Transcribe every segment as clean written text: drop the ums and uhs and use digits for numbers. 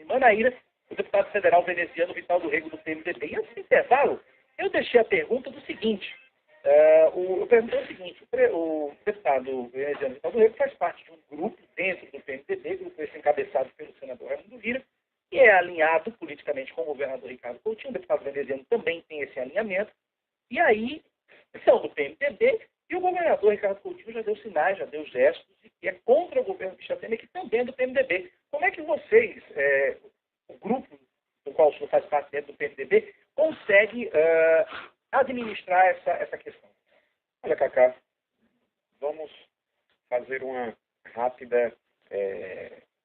Manaíra, o deputado federal veneziano Vital do Rego, do PMDB. E antes do intervalo, eu deixei a pergunta do seguinte. Eu perguntei o seguinte, o deputado veneziano Vital do Rego faz parte de um grupo dentro do PMDB, grupo esse encabeçado pelo senador Raimundo Lira, que é alinhado politicamente com o governador Ricardo Coutinho. O deputado veneziano também tem esse alinhamento. E aí, são do PMDB, e o governador Ricardo Coutinho já deu sinais, já deu gestos, de que é contra o governo Michel Temer, que também é do PMDB. Como é que vocês, o grupo do qual o senhor faz parte dentro do PMDB, consegue administrar essa questão? Olha, Cacá, vamos fazer uma rápida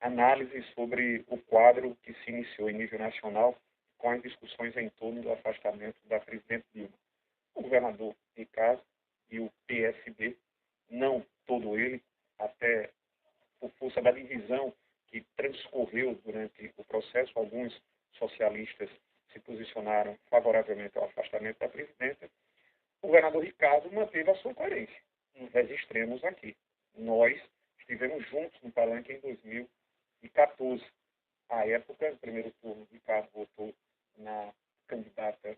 análise sobre o quadro que se iniciou em nível nacional com as discussões em torno do afastamento da presidente Dilma. O governador Ricardo e o PSB, não todo ele, até por força da divisão que transcorreu durante o processo, alguns socialistas se posicionaram favoravelmente ao afastamento da presidenta. O governador Ricardo manteve a sua coerência. Registremos aqui. Nós estivemos juntos no Palanque em 2014. À época, no primeiro turno, Ricardo votou na candidata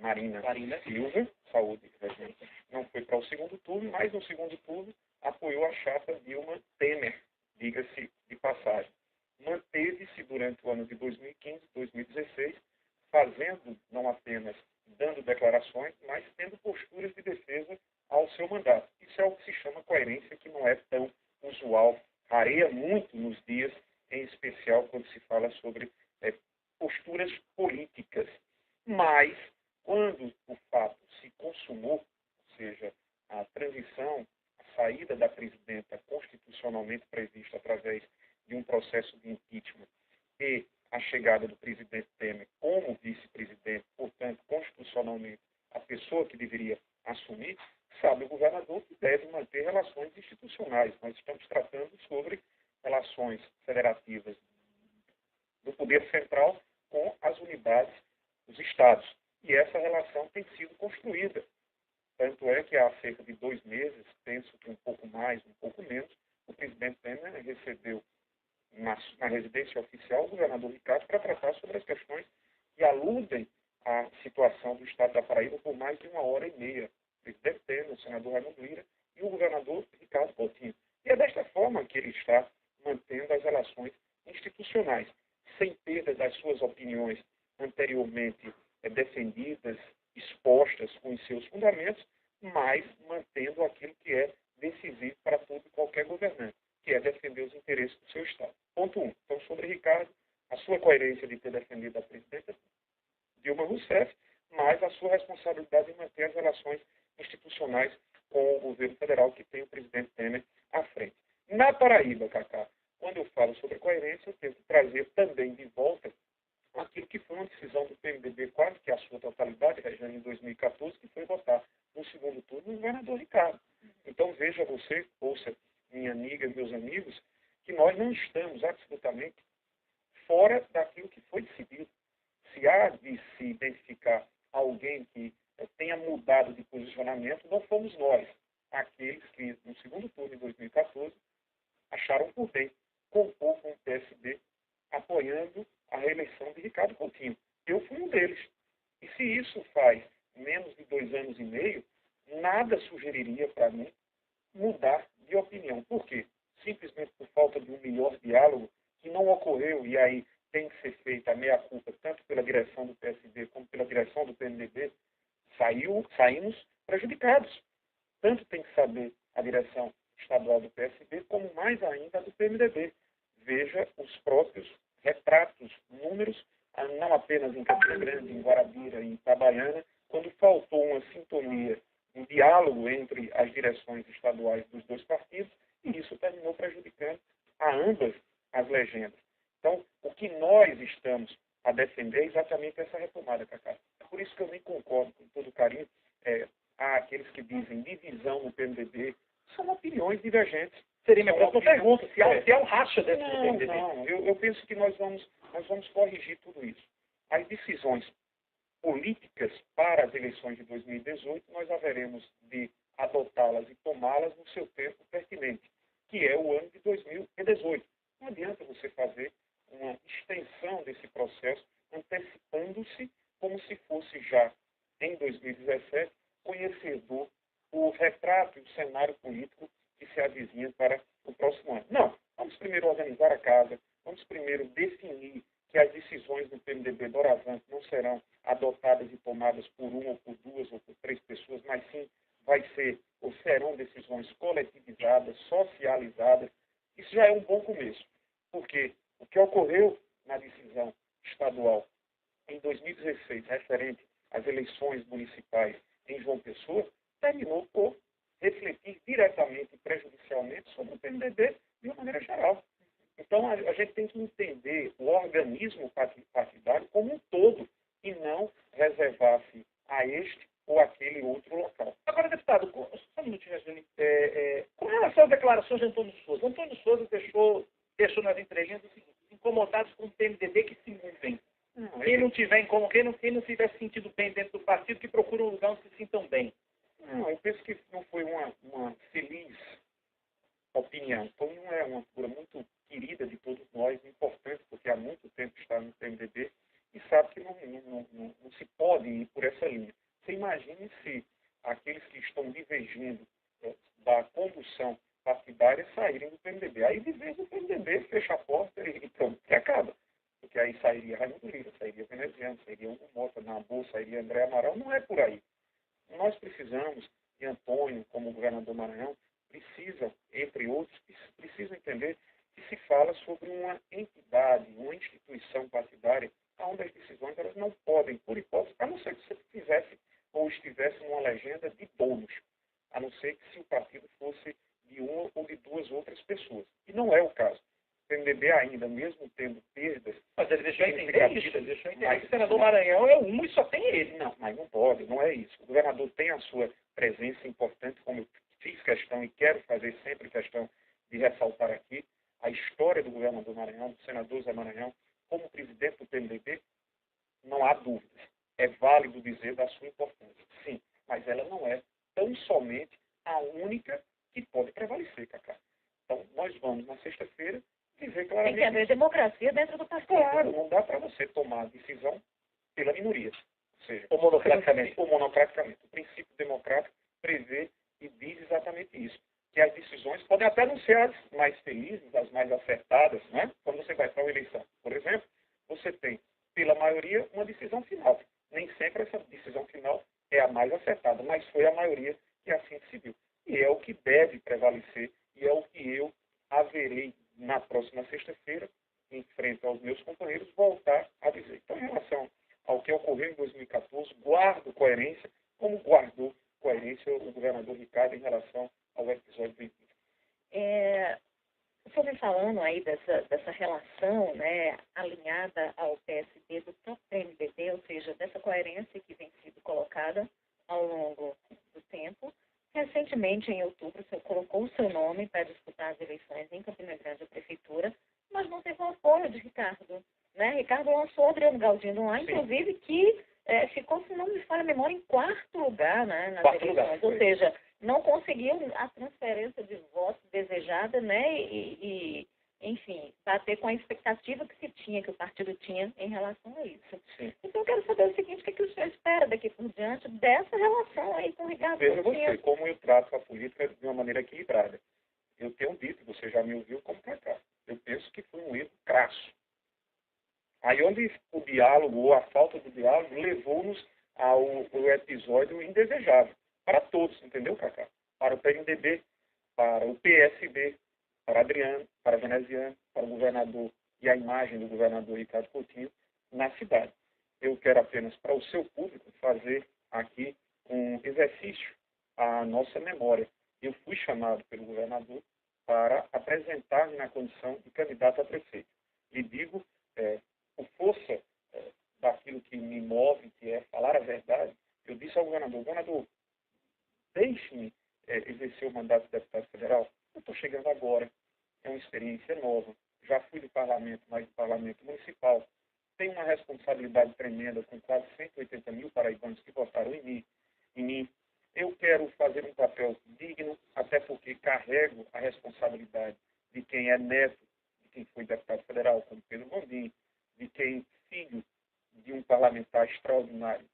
Marina Silva, Saúde e Regimento. Não foi para o segundo turno, mas no segundo turno apoiou a chapa Dilma Temer, diga-se de passagem. Manteve-se durante o ano de 2015, 2016, fazendo, não apenas dando declarações, mas tendo posturas de defesa ao seu mandato. Isso é o que se chama coerência, que não é tão usual, rareia muito nos dias, em especial quando se fala sobre posturas políticas. Mas, quando o fato se consumou, ou seja, a transição, a saída da presidenta constitucionalmente prevista através de um processo de impeachment e a chegada do presidente Temer como vice-presidente, portanto, constitucionalmente, a pessoa que deveria assumir, sabe o governador que deve manter relações institucionais. Nós estamos tratando sobre relações federativas do poder central com as unidades dos estados. E essa relação tem sido construída. Tanto é que há cerca de 2 meses, penso que um pouco mais, um pouco menos, o presidente Temer recebeu na residência oficial o governador Ricardo para tratar sobre as questões que aludem à situação do estado da Paraíba por mais de 1h30. O presidente Temer, o senador Raimundo Lira e o governador Ricardo Coutinho. E é desta forma que ele está mantendo as relações institucionais, sem perda das suas opiniões anteriormente defendidas, expostas com os seus fundamentos, mas mantendo aquilo que é decisivo para todo e qualquer governante, que é defender os interesses do seu Estado. Ponto 1. Então, sobre Ricardo, a sua coerência de ter defendido a presidenta Dilma Rousseff, mas a sua responsabilidade em manter as relações institucionais com o governo federal que tem o presidente Temer à frente. Na Paraíba, Cacá, quando eu falo sobre coerência, eu tenho que trazer também de volta aquilo que foi uma decisão do PMDB, quase que a sua totalidade, Regiane, em 2014, que foi votar no segundo turno no governador Ricardo. Então, veja você, ouça minha amiga e meus amigos, que nós não estamos absolutamente fora daquilo que foi decidido. Se há de se identificar alguém que tenha mudado de posicionamento, não fomos nós, aqueles que, no segundo turno de 2014, acharam por bem compor com o PSD, apoiando a reeleição de Ricardo Coutinho. Eu fui um deles. E se isso faz menos de 2 anos e meio, nada sugeriria para mim mudar de opinião. Por quê? Simplesmente por falta de um melhor diálogo que não ocorreu, e aí tem que ser feita a meia-culpa, tanto pela direção do PSD como pela direção do PMDB, saímos prejudicados. Tanto tem que saber a direção estadual do PSD, como mais ainda a do PMDB. Veja os próprios retratos, números, não apenas em Campina Grande, em Guarabira, em Itabaiana, quando faltou uma sintonia, um diálogo entre as direções estaduais dos 2 partidos, e isso terminou prejudicando a ambas as legendas. Então, o que nós estamos a defender é exatamente essa retomada, Cacá. É por isso que eu nem concordo, com todo carinho, há aqueles que dizem divisão no PMDB, são opiniões divergentes. Seria minha próxima pergunta, se há um racha dentro do PMDB. Não, eu penso que nós vamos corrigir tudo isso. As decisões políticas para as eleições de 2018, nós haveremos de adotá-las e tomá-las no seu tempo pertinente, que é o ano de 2018. Não adianta você fazer uma extensão desse processo, antecipando-se como se fosse já em 2017 conhecedor o retrato e o cenário político que se avizinha para o próximo ano. Não, vamos primeiro organizar a casa, vamos primeiro definir que as decisões do PMDB doravante não serão adotadas e tomadas por uma ou por duas ou por três pessoas, mas sim vai ser ou serão decisões coletivizadas, socializadas. Isso já é um bom começo, porque o que ocorreu na decisão estadual em 2016, referente às eleições municipais em João Pessoa, terminou por refletir diretamente e prejudicialmente sobre o PMDB de uma maneira geral. Então, a gente tem que entender o organismo partidário como um todo e não reservar-se a este ou aquele outro local. Agora, deputado, só um minutinho, Jasmine. Com relação às declarações de Antônio Souza deixou nas entrelinhas o seguinte: incomodados com o PMDB que se movem. Quem não tiver sentido bem dentro do partido, que procura um lugar onde se sintam bem. Não, eu penso que não foi uma feliz opinião. Antônio é uma figura muito querida de todos nós, importante, porque há muito tempo está no PMDB e sabe que não se pode ir por essa linha. Você imagine se aqueles que estão divergindo da condução partidária saírem do PMDB. Aí, de vez, o PMDB fecha a porta e pronto, e acaba. Porque aí sairia Raimundo Lira, sairia Veneziano, sairia Hugo Mota, Nabu, sairia André Amaral. Não é por aí. Nós precisamos, e Antônio, como governador do Maranhão, precisam, entre outros, precisam entender que se fala sobre uma entidade, uma instituição partidária, onde as decisões elas não podem, por hipótese, a não ser que você fizesse ou estivesse numa legenda de donos, a não ser que se o partido fosse de uma ou de duas outras pessoas. E não é o caso. O PMDB ainda, mesmo tendo perdas... Mas ele deixou entender isso, ele deixou entender que o senador Maranhão é um e só tem ele. Não, mas não pode, não é isso. O governador tem a sua presença importante, como eu fiz questão e quero fazer sempre questão de ressaltar aqui, a história do governador Maranhão, do senador Zé Maranhão, como presidente do PMDB, não há dúvidas. É válido dizer da sua importância. Sim, mas ela não é tão somente a única que pode prevalecer, Cacá. Então, nós vamos, na sexta-feira, dizer claramente... Tem que haver democracia dentro do partido. Claro, não dá para você tomar decisão pela minoria. Ou seja, ou monocraticamente. Ou monocraticamente. O princípio democrático prevê e diz exatamente isso. Que as decisões podem até não ser as mais felizes, as mais acertadas, né? Quando você vai para uma eleição. Por exemplo, você tem, pela maioria, uma decisão final. Nem sempre essa decisão final é a mais acertada, mas foi a maioria que assim decidiu. E é o que deve prevalecer e é o que eu haverei na próxima sexta-feira, em frente aos meus companheiros, voltar a dizer. Então, em relação ao que ocorreu em 2014, guardo coerência, como guardou coerência o governador Ricardo em relação ao episódio do impeachment. Você vem falando aí dessa relação, né, alinhada ao PSD do próprio PMDB, ou seja, dessa coerência que vem sido colocada ao longo do tempo. Recentemente, em outubro, você colocou o seu nome para disputar as eleições em Campina Grande, a prefeitura, mas não teve o apoio de Ricardo. Né? Ricardo lançou o Adriano Galdino lá, inclusive, que ficou, se não me falha a memória, em quarto lugar, né, nas eleições. Ou seja, não conseguiu a transferência de votos desejada, né, enfim, bater com a expectativa que se tinha, que o partido tinha em relação a isso. Sim. Então, eu quero saber o seguinte: o que o senhor espera daqui por diante dessa relação aí com o Ricardo? Veja você, como eu trato a política de uma maneira equilibrada. Eu tenho dito, você já me ouviu como Cacá. Eu penso que foi um erro crasso. Aí onde o diálogo, ou a falta do diálogo, levou-nos ao episódio indesejável. Para todos, entendeu, Cacá? Para o PMDB, para o PSD, para Adriano, para Veneziano, para o governador e a imagem do governador Ricardo Coutinho na cidade. Eu quero apenas, para o seu público, fazer aqui um exercício à nossa memória. Eu fui chamado pelo governador para apresentar-me na condição de candidato a prefeito. E digo, por força daquilo que me move, que é falar a verdade, eu disse ao governador, deixe-me exercer o mandato de deputado federal. Eu estou chegando agora, é uma experiência nova. Já fui do parlamento, mas do parlamento municipal. Tenho uma responsabilidade tremenda com quase 180 mil paraibanos que votaram em mim. Eu quero fazer um papel digno, até porque carrego a responsabilidade de quem é neto de quem foi deputado federal, como Pedro Gondim, de quem filho de um parlamentar extraordinário,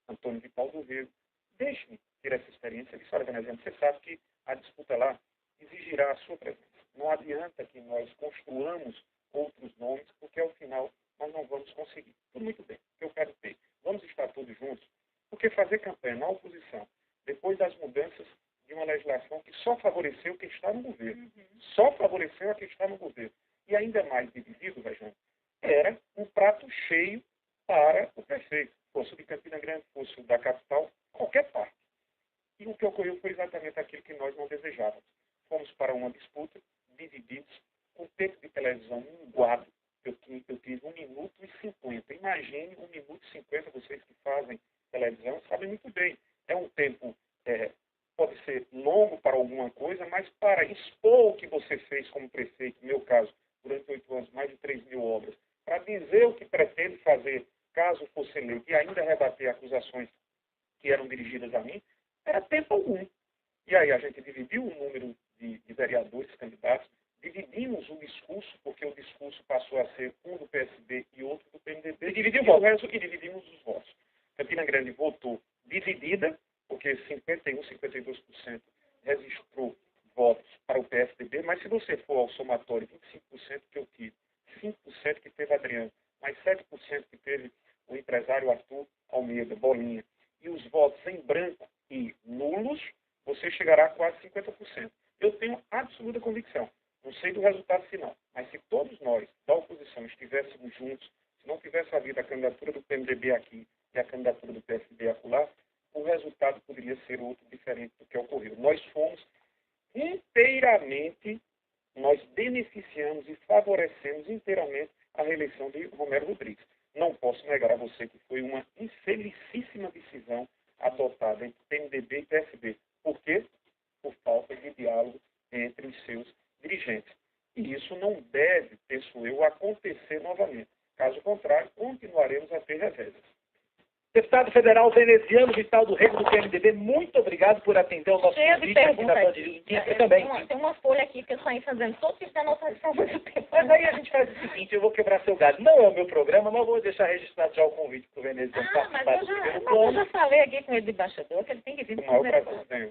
Antônio Vital do Rego. Deixe-me ter essa experiência. Ele disse, olha, veneziano, você sabe que a disputa lá exigirá a sua presença. Não adianta que nós construamos outros nomes, porque ao final nós não vamos conseguir. Tudo muito bem, o que eu quero ter. Vamos estar todos juntos, porque fazer campanha na oposição, depois das mudanças de uma legislação que só favoreceu quem está no governo, só favoreceu a quem está no governo, e ainda mais dividido, Rejane, era um prato cheio para o prefeito, fosse o de Campina Grande, fosse o da capital, qualquer parte. E o que ocorreu foi exatamente aquilo que nós não desejávamos. Fomos para uma disputa, divididos, com tempo de televisão minguado. Eu tive 1 minuto e 50. Imagine 1 minuto e 50, vocês que fazem televisão sabem muito bem. É um tempo, pode ser longo para alguma coisa, mas para expor o que você fez como prefeito, no meu caso, durante 8 anos, mais de 3.000 obras, para dizer o que pretende fazer, caso fosse eleito, e ainda rebater acusações que eram dirigidas a mim, era tempo algum. E aí a gente dividiu o número de vereadores candidatos, dividimos o discurso, porque o discurso passou a ser um do PSB e outro do PMDB, e dividimos os votos. Campina Grande votou dividida, porque 51%, 52% registrou votos para o PSDB, mas se você for ao somatório, 25% que eu tive, 5% que teve Adriano, mais 7% que teve o empresário Arthur Almeida, Bolinha, e os votos em branco e nulos, você chegará a quase 50%. Eu tenho absoluta convicção. Não sei do resultado final, mas se todos nós, da oposição, estivéssemos juntos, se não tivesse havido a candidatura do PMDB aqui e a candidatura do PSB acolá, o resultado poderia ser outro, diferente do que ocorreu. Nós fomos inteiramente, nós beneficiamos e favorecemos inteiramente a reeleição de Romero Rodrigues. Não posso negar a você que foi uma infelicíssima decisão adotada entre PMDB e PSB. Por quê? Por falta de diálogo entre os seus dirigentes. E isso não deve, penso eu, acontecer novamente. Caso contrário, continuaremos a ter reservas. Deputado federal veneziano Vital do Rego do PMDB, muito obrigado por atender o nosso convite aqui na Band News. Eu também. Tem uma folha aqui que eu saí fazendo todo tipo de anotação do tempo. Mas aí a gente faz o seguinte, eu vou quebrar seu galho. Não é o meu programa, mas vou deixar registrado já o convite para o veneziano participar do primeiro plano. Eu já falei aqui com ele de embaixador que ele tem que vir.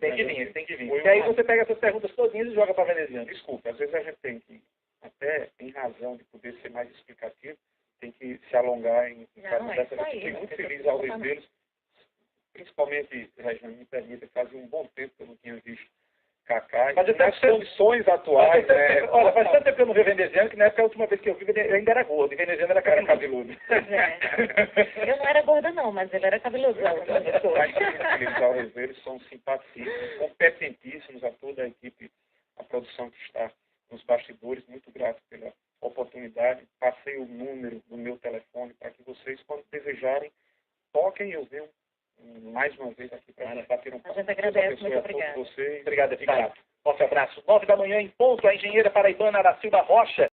Tem que vir, ele tem que vir. E aí você pega essas perguntas todinhas e joga para veneziano. Desculpa, às vezes a gente tem que, até em razão de poder ser mais explicativo, tem que se alongar em cada dessas. Eu fiquei muito feliz ao revê-los. Principalmente, Rejane, me permita, fazia um bom tempo que eu não tinha visto Cacá. Mas nas condições atuais, né? Olha, faz tanto tempo que eu não vi veneziano, que na época a última vez que eu vi, ele ainda era gordo, e veneziano era cabeludo. Eu não era gorda não, mas ele era cabeludo. Eles ao revê-los são simpaticíssimos, competentíssimos, a toda a equipe, a produção que está nos bastidores, muito grato pela oportunidade. Passei o número do meu telefone para que vocês, quando desejarem, toquem e eu venho mais uma vez aqui para bater um papo. A gente agradece, muito obrigado. Obrigado, deputado. Forte abraço. 9 da manhã em ponto, a engenheira paraibana Aracilda Rocha.